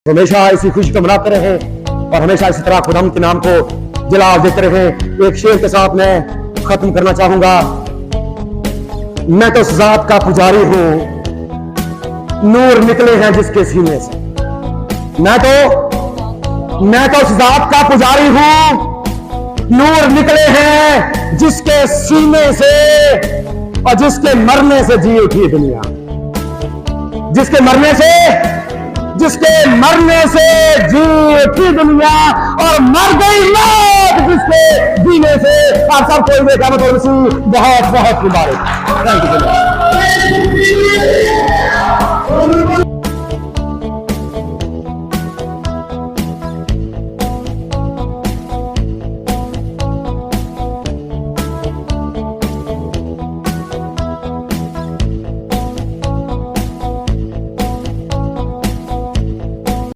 तो हमेशा इसी खुशी को मनाते रहें और हमेशा इसी तरह खुदाम के नाम को जलाल देते रहें। एक शेर के साथ मैं खत्म करना चाहूंगा। मैं तो उस जात का पुजारी हूं, नूर निकले हैं जिसके सीने से। मैं तो उस जात का पुजारी हूं, नूर निकले हैं जिसके सीने से और जिसके मरने से जी उठी दुनिया। जिसके मरने से जी उठी दुनिया और मर गई मौत जिसके जीने से। आप सब कोई देखा मतलब बहुत बहुत मुबारक। Thank you.